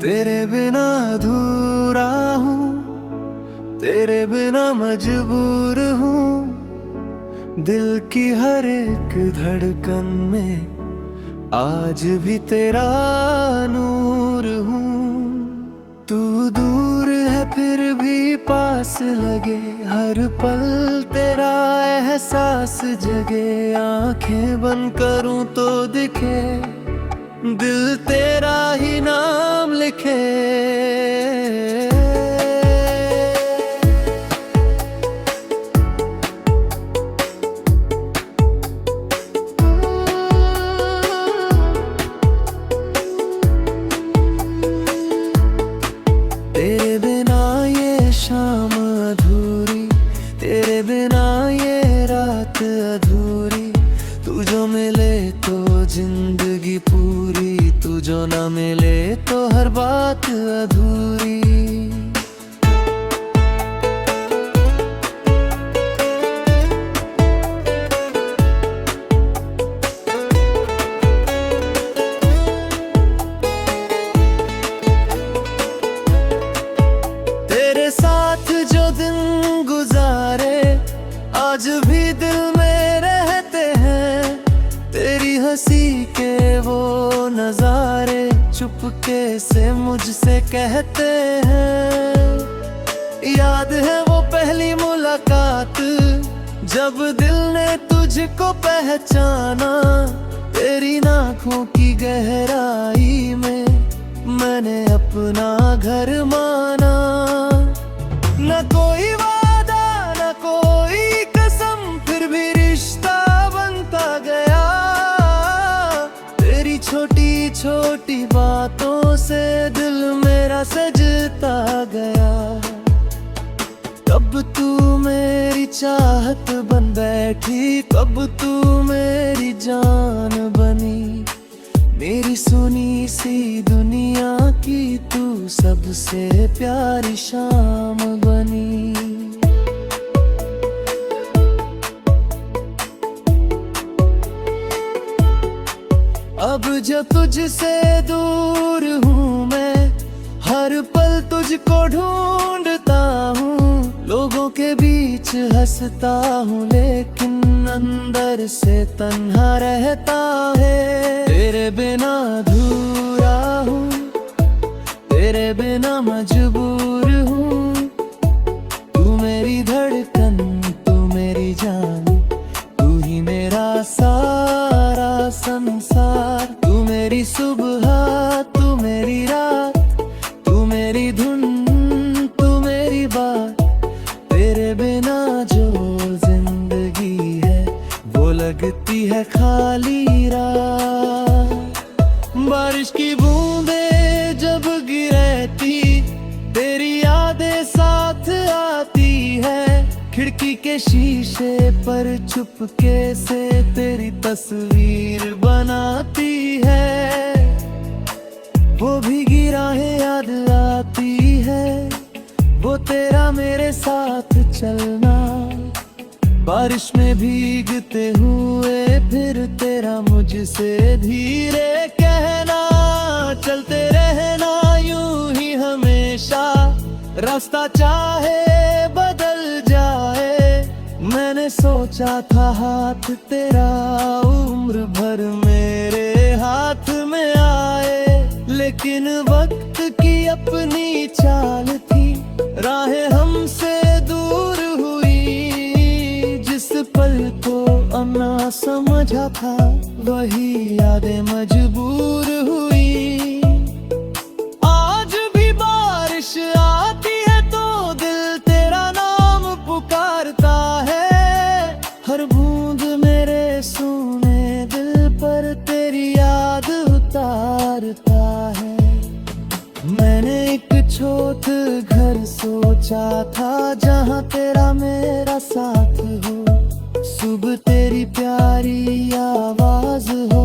तेरे बिना अधूरा हूँ, तेरे बिना मजबूर हूँ। दिल की हर एक धड़कन में आज भी तेरा नूर हूँ। तू दूर है फिर भी पास लगे, हर पल तेरा एहसास जगे। आंखें बंद करूं तो दिखे, दिल तेरा ही नाम लिखे। तेरे बिना ये शाम अधूरी, तेरे बिना ये रात अधूरी। तू जो मिले तो जिंदगी पूरी, तू जो ना मिले तो हर बात अधूरी। तेरे साथ जो दिन गुजारे आज भी दिल में रहते हैं। तेरी हंसी के वो नजारे चुपके से मुझसे कहते हैं। याद है वो पहली मुलाकात, जब दिल ने तुझको पहचाना। तेरी आँखों की गहराई में मैंने अपना घर माना। न कोई वादा न कोई कसम, फिर भी रिश्ता बनता गया। तेरी छोटी छोटी बातों से दिल मेरा सजता गया। कब तू मेरी चाहत बन बैठी, कब तू मेरी जान बनी। मेरी सुनी सी दुनिया की तू सबसे प्यारी शाम बनी। अब जब तुझसे दूर हूँ मैं, हर पल तुझको ढूंढता हूँ। लोगों के बीच हंसता हूँ, लेकिन अंदर से तन्हा रहता है। तेरे बिना अधूरा हूँ, तेरे बिना मजबूर हूँ। तू मेरी धड़कन, तू मेरी जान, तू ही मेरा सारा संसार। तू मेरी सुबह, तू मेरी रात, तू मेरी धुन, तू मेरी बात। तेरे बिना जो जिंदगी है वो लगती है खाली रात। बारिश की बूंदें जब गिरती, तेरी यादें साथ आती है। खिड़की के शीशे पर चुपके से तेरी तस्वीर बनाती है। वो भीगी राहें याद आती है, वो तेरा मेरे साथ चलना। बारिश में भीगते हुए फिर तेरा मुझसे धीरे कहना। चलते रहना यूं ही हमेशा, रास्ता चाहे बदल जाए। मैंने सोचा था हाथ तेरा उम्र भर मेरे हाथ में आए, लेकिन वक्त की अपनी चाल थी, राहें हमसे दूर हुई। जिस पल को ना समझा था, वही यादें मजबूर हुई। आज भी बारिश आती है तो दिल तेरा नाम पुकारता है। हर बूंद मेरे सूने दिल पर तेरी याद उतारता है। मैंने एक छोट घर सोचा था, जहाँ तेरा मेरा साथ हो। सुबह तेरी प्यारी आवाज हो,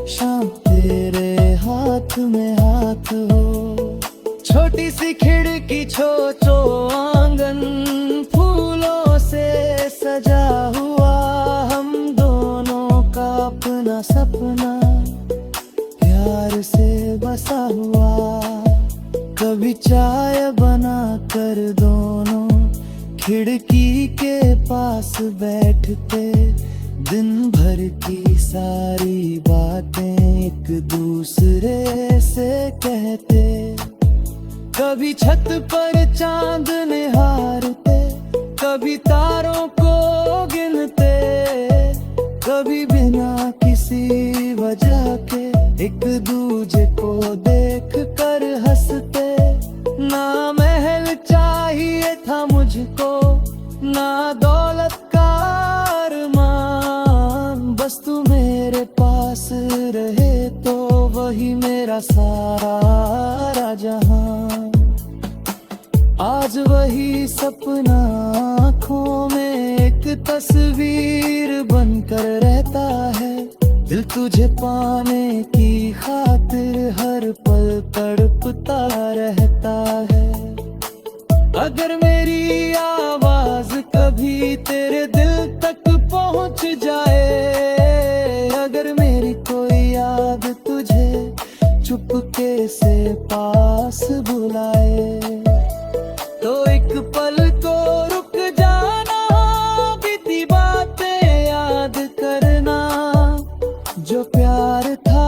शाम तेरे हाथ में हाथ हो। छोटी सी खिड़की छोचो आंगन, फूलों से सजा हुआ। हम दोनों का अपना सपना प्यार से बसा हुआ। कभी चाय बना कर दोनों खिड़की के पास बैठते, दिन भर की सारी बातें एक दूसरे से कहते। कभी छत पर चांद निहारते, कभी तारों को गिनते, कभी बिना किसी वजह के एक दूजे को देख कर हंसते। ना महल चाहिए था मुझको, ना दौलत का अरमान, बस तू मेरे पास रहे तो वही मेरा सारा जहां। आज वही सपना आँखों में एक तस्वीर बनकर रहता है। दिल तुझे पाने की खातिर हर पल तड़पता रहता है। अगर मेरी आवाज कभी तेरे दिल तक पहुंच जाए, अगर मेरी कोई याद तुझे चुपके से पास बुलाए, तो एक पल को रुक जाना, बीती बातें याद करना। जो प्यार था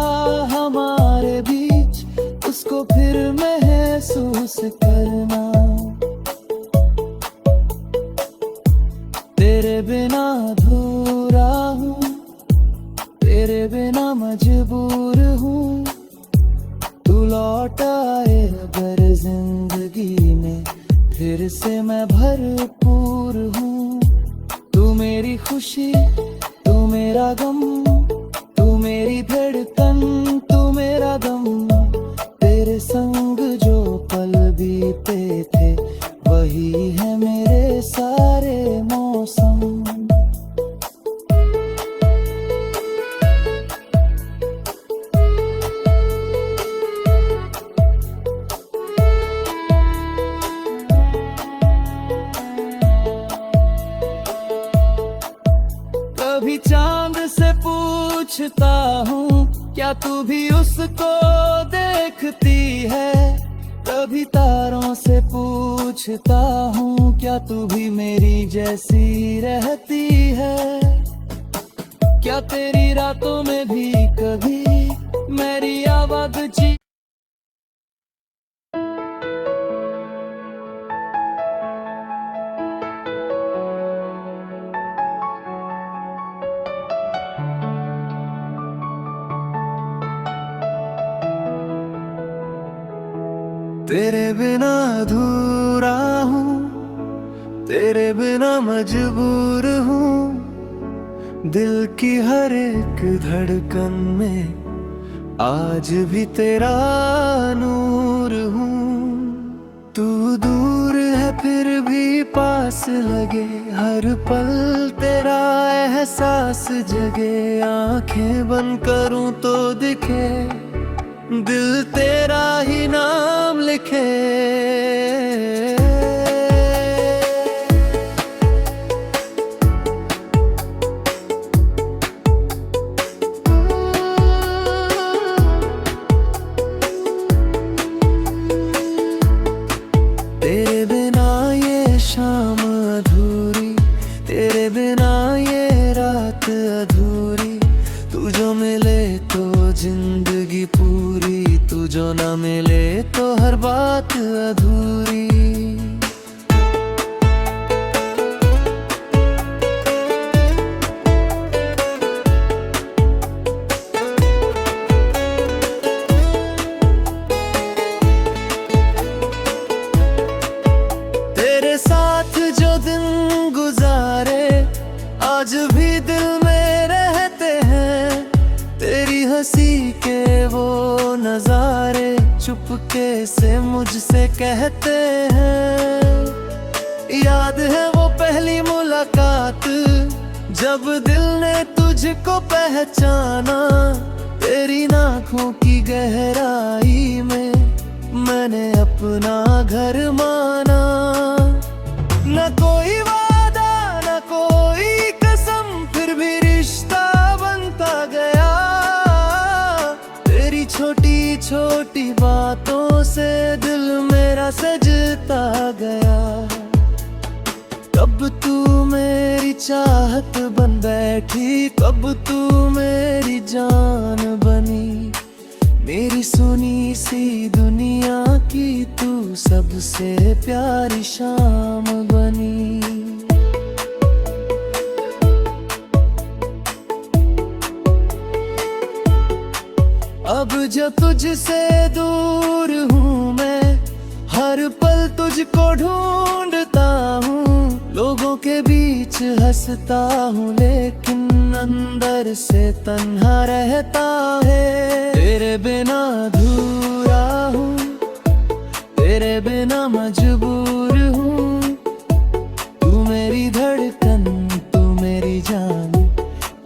हमारे बीच, उसको फिर महसूस करना। तेरे बिना अधूरा हूँ, तेरे बिना मजबूर हूँ। तू लौट आए अगर जिंदगी में, फिर से मैं भरपूर हूँ। तू मेरी खुशी, तू मेरा गम, तू मेरी धड़कन, तू मेरा दम। तेरे संग जो पल बीते थे, वही है मेरे सारे मौसम। कभी चांद से पूछता हूँ, क्या तू भी उसको देखती है? कभी तारों से पूछता हूँ, क्या तू भी मेरी जैसी रहती है? क्या तेरी रातों में भी कभी मेरी आवाज जी। तेरे बिना अधूरा हूँ, तेरे बिना मजबूर हूँ। दिल की हर एक धड़कन में आज भी तेरा नूर हूँ। तू दूर है फिर भी पास लगे, हर पल तेरा एहसास जगे। आंखें बंद करूँ तो दिखे, दिल तेरा ही नाम लिखे। तेरे बिना ये शाम अधूरी, तेरे बिना ये रात अधूरी। तू जो मिले तो जिंदगी पूरी, तू जो ना मिले तो हर बात अधूरी। तेरे साथ जो दिन गुजारे, आज भी दिल में रहते हैं। तेरी हंसी के वो नजारे चुपके से मुझसे कहते हैं। याद है वो पहली मुलाकात, जब दिल ने तुझको पहचाना। तेरी आँखों की गहराई में मैंने अपना घर माना। न कोई वादा न कोई कसम, फिर भी रिश्ता बनता गया। तेरी छोटी छोटी छोटी बातों से दिल मेरा सजता गया। कब तू मेरी चाहत बन बैठी, कब तू मेरी जान बनी। मेरी सुनी सी दुनिया की तू सबसे प्यारी शाम बनी। अब जब तुझसे दूर हूँ मैं, हर पल तुझको ढूंढता हूँ। लोगों के बीच हंसता हूँ लेकिन अंदर से तन्हा रहता है। तेरे बिना अधूरा हूँ, तेरे बिना मजबूर हूँ। तू मेरी धड़कन, तू मेरी जान,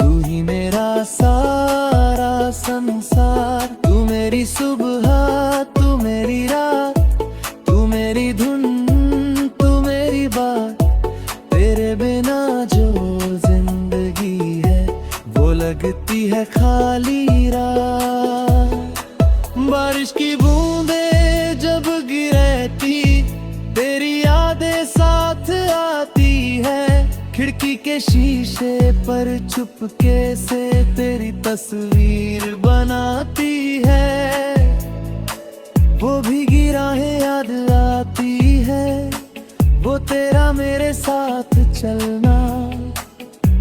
तू ही मेरा सारा संसार। तू मेरी सुबह, तू मेरी रात, तू मेरी धुन, तू मेरी बात। तेरे बिना जो जिंदगी है वो लगती है खाली रात। बारिश की बूंदें जब गिरती, तेरी यादें साथ आती है। खिड़की के शीशे पर चुपके से तेरी तस्वीर बनाती है। वो भीगी राहें याद आती है, वो तेरा मेरे साथ चलना।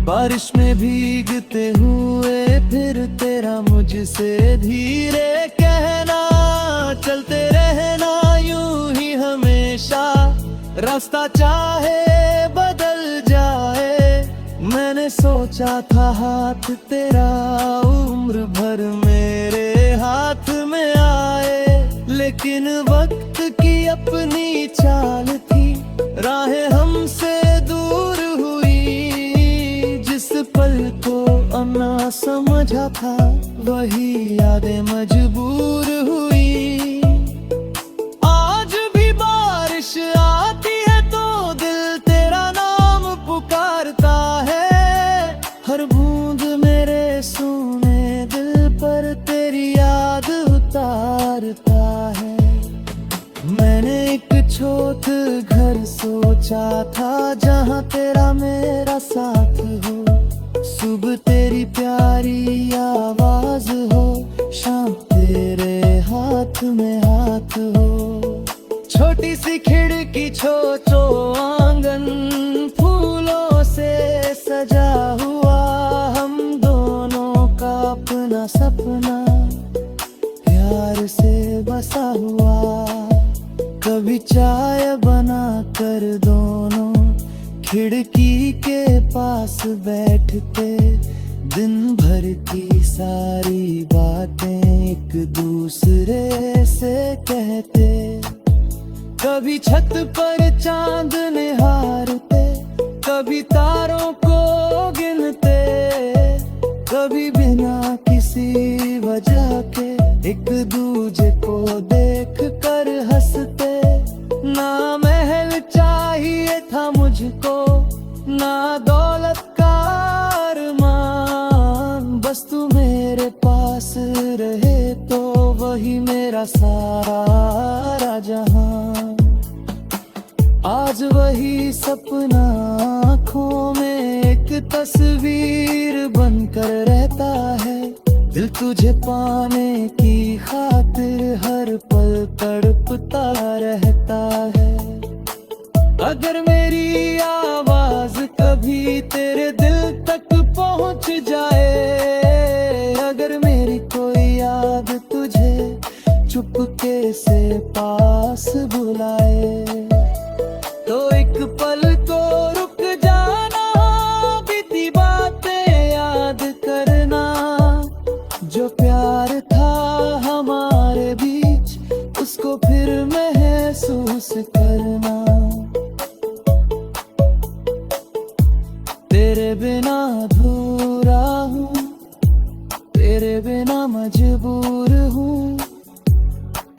बारिश में भीगते हुए फिर तेरा मुझसे धीरे कहना। चलते रहना यूं ही हमेशा, रास्ता चाहे बदल जाए। मैंने सोचा था हाथ तेरा उम्र भर मेरे हाथ में आए, लेकिन वक्त की अपनी चाल थी, राहें हमसे दूर हुई। जिस पल को ना समझा था वही यादें मजबूर हुई। आज भी बारिश आती है तो दिल तेरा नाम पुकारता है। हर बूंद मेरे सूने दिल पर तेरी याद उतारता है। मैंने एक छोट घर सोचा था जहाँ तेरा मेरा साथ हो। सुबह तेरी प्यारी आवाज हो, शाम तेरे हाथ में हाथ हो। छोटी सी खिड़की, छोटो आंगन, फूलों से सजा हुआ। हम दोनों का अपना सपना प्यार से बसा हुआ। कभी चाय बना कर दोनों खिड़की के पास बैठते, दिन भर की सारी बातें एक दूसरे से कहते। कभी छत पर चांद निहारते, कभी तारों को गिनते, कभी बिना किसी वजह के एक दूजे को देख कर हंसते। ना महल चाहिए था मुझको, ना दौलत का अरमान, बस तू मेरे पास रहे तो वही मेरा सारा जहां। आज वही सपना आँखों में एक तस्वीर बनकर रहता है। दिल तुझे पाने की खातिर हर पल तड़पता रहता है। अगर मेरी आवाज कभी तेरे दिल तक पहुंच जाए, अगर मेरी कोई याद तुझे चुपके से पास बुलाए, तो एक पल को रुक जाना, बीती बातें याद करना। जो प्यार था हमारे बीच उसको फिर महसूस करना। तेरे बिना अधूरा हूँ, तेरे बिना मजबूर हूँ।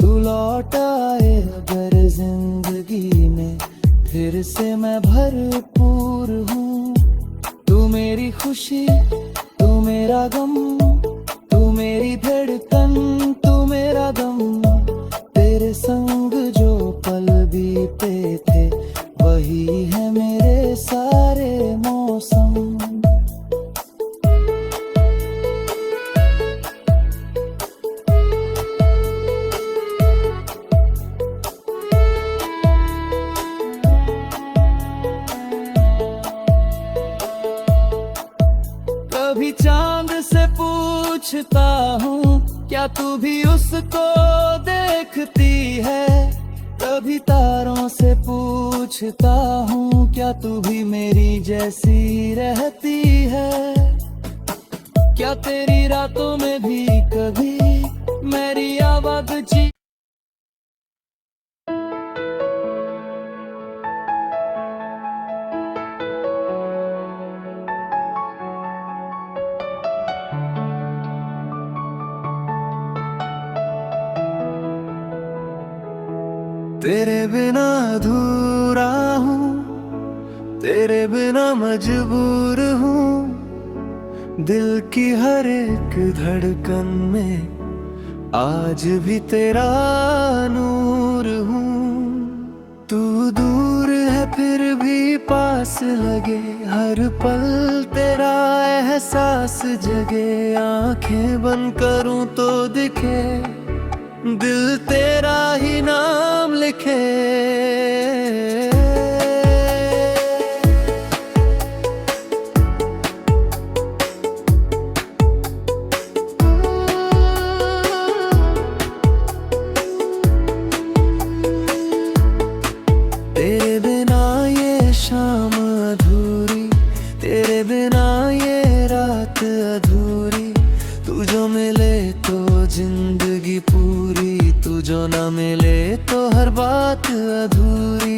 तू लौट आए अगर जिंदगी में फिर से मैं भरपूर हूँ। तू मेरी खुशी, तू मेरा गम, तू मेरी धड़कन, तू मेरा पूछता हूँ क्या तू भी उसको देखती है। कभी तारों से पूछता हूँ क्या तू भी मेरी जैसी रहती है। क्या तेरी रातों में भी कभी मेरी आवाज जी। तेरे बिना अधूरा हूँ, तेरे बिना मजबूर हूँ। दिल की हर एक धड़कन में आज भी तेरा नूर हूँ। तू दूर है फिर भी पास लगे, हर पल तेरा एहसास जगे। आंखें बंद करूं तो दिखे, दिल तेरा ही नाम लिखे। तेरे बिना ये शाम अधूरी, तेरे बिना ये रात अधूरी। तू जो मिले तो जिंदगी पूरी, तू जो ना मिले तो हर बात अधूरी।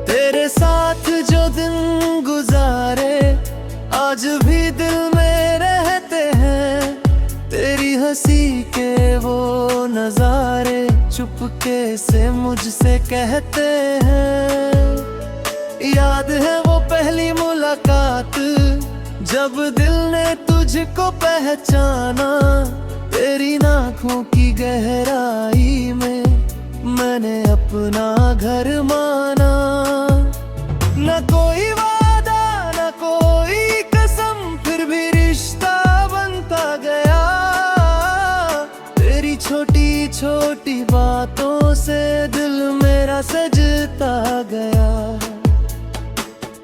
तेरे साथ जो दिन गुजारे आज भी दिल में रहते हैं। तेरी हंसी के वो नजारे चुपके से मुझसे कहते हैं। याद है वो पहली मुलाकात जब दिल ने तुझको पहचाना। तेरी आँखों की गहराई में मैंने अपना घर माना। न कोई वादा न कोई कसम, फिर भी रिश्ता बनता गया। तेरी छोटी छोटी बातों से दिल मेरा सजता गया।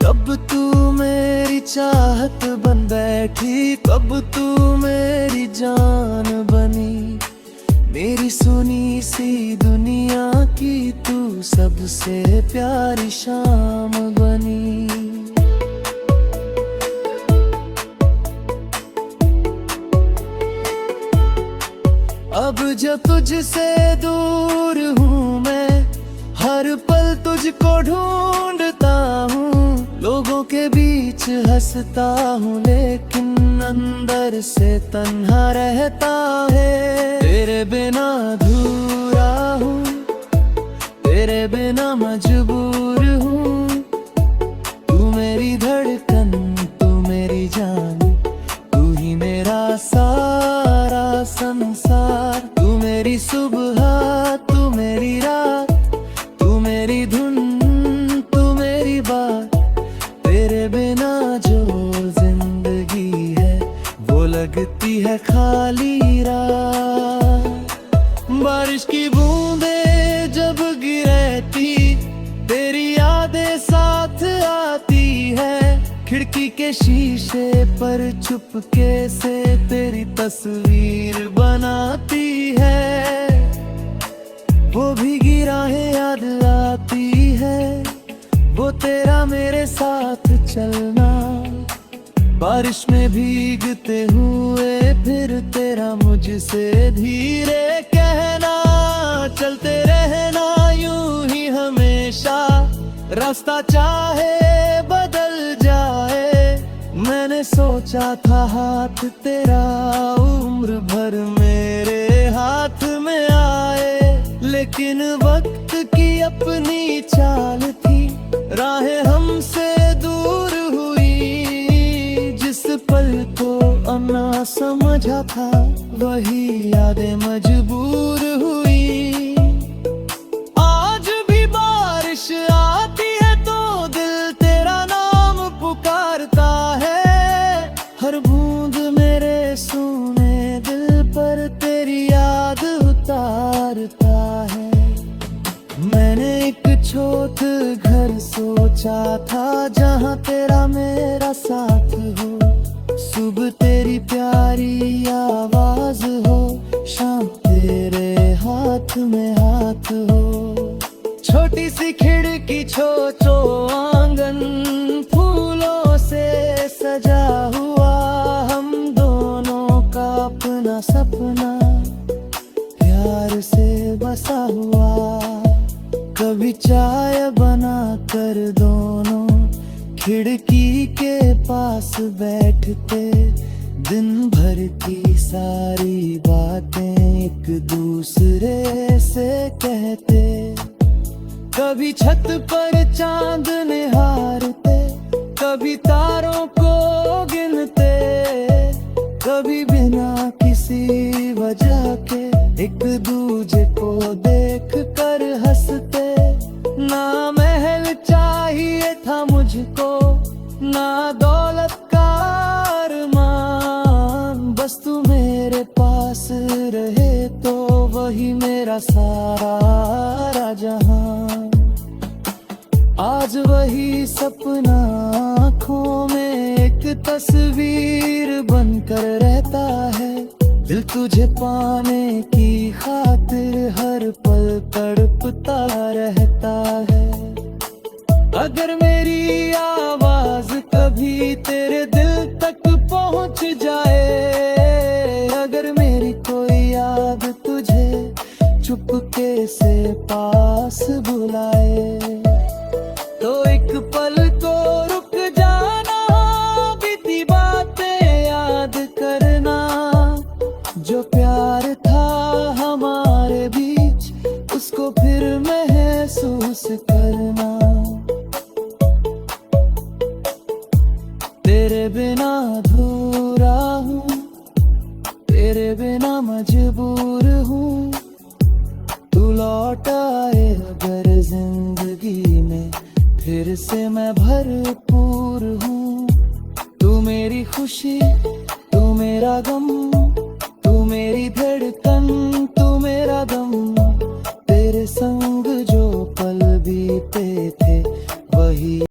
कब तू मेरी चाहत बन बैठी, कब तू मेरी जान बनी। मेरी सुनी सी दुनिया की तू सबसे प्यारी शाम बनी। अब जब तुझसे दूर हूँ मैं, हर पल तुझको ढूंढता हूँ। लोगों के बीच हंसता हूँ लेकिन अंदर से तन्हा रहता है। तेरे बिना अधूरा हूँ, तेरे बिना मजबूर हूँ। तू मेरी धड़कन, तू मेरी जान, तू ही मेरा सारा संसार। तू मेरी सुबह, तू मेरी रात, तू मेरी धुन, तू मेरी बात। तेरे बिना जो जिंदगी है वो लगती है खाली रात। बारिश की बूंदें जब गिरती तेरी यादें साथ आती है। खिड़की के शीशे पर चुपके से तेरी तस्वीर बनाती है। वो भीगी राहें याद आती है, वो तेरा मेरे साथ चलना। बारिश में भीगते हुए फिर तेरा मुझसे धीरे कहना। चलते रहना यूं ही हमेशा, रास्ता चाहे बदल जाए। मैंने सोचा था हाथ तेरा उम्र भर मेरे हाथ में आए। लेकिन वक्त की अपनी चाल थी, राहें हमसे दूर हुई। जिस पल को ना समझा था वही यादें मजबूर हुई। आज भी बारिश आती है तो दिल तेरा नाम पुकारता है। हर बूंद मेरे सोने हारता है। मैंने एक छोट घर सोचा था जहाँ तेरा मेरा साथ हो। सुबह तेरी प्यारी आवाज हो, शाम तेरे हाथ में हाथ हो। छोटी सी खिड़की छोटो आंगन फूलों से सजा हुआ, हम दोनों का अपना सपना प्यार से बसा हुआ। कभी चाय बना कर दोनों खिड़की के पास बैठते, दिन भर की सारी बातें एक दूसरे से कहते। कभी छत पर चांद निहारते, कभी तारों को गिनते, कभी बिना किसी वजह के एक दूजे को देख कर हंसते। ना महल चाहिए था मुझको, ना दौलत का अरमान, बस तू मेरे पास रहे तो वही मेरा सारा जहां। आज वही सपना आँखों में एक तस्वीर बनकर रहता है। दिल तुझे पाने की खातिर हर पल तड़पता रहता है। अगर मेरी आवाज कभी तेरे दिल तक पहुंच जाए, अगर मेरी कोई याद तुझे चुपके से पास बुलाए, तो एक पल तो रुक जाना, बीती बातें याद करना। जो प्यार था हमारे बीच, उसको फिर महसूस करना। तेरे बिना अधूरा हूँ, तेरे बिना मजबूर हूँ। तू लौट आए अगर जिंदगी में, फिर से मैं भरपूर हूँ। तू मेरी खुशी, तू मेरा गम, तू मेरी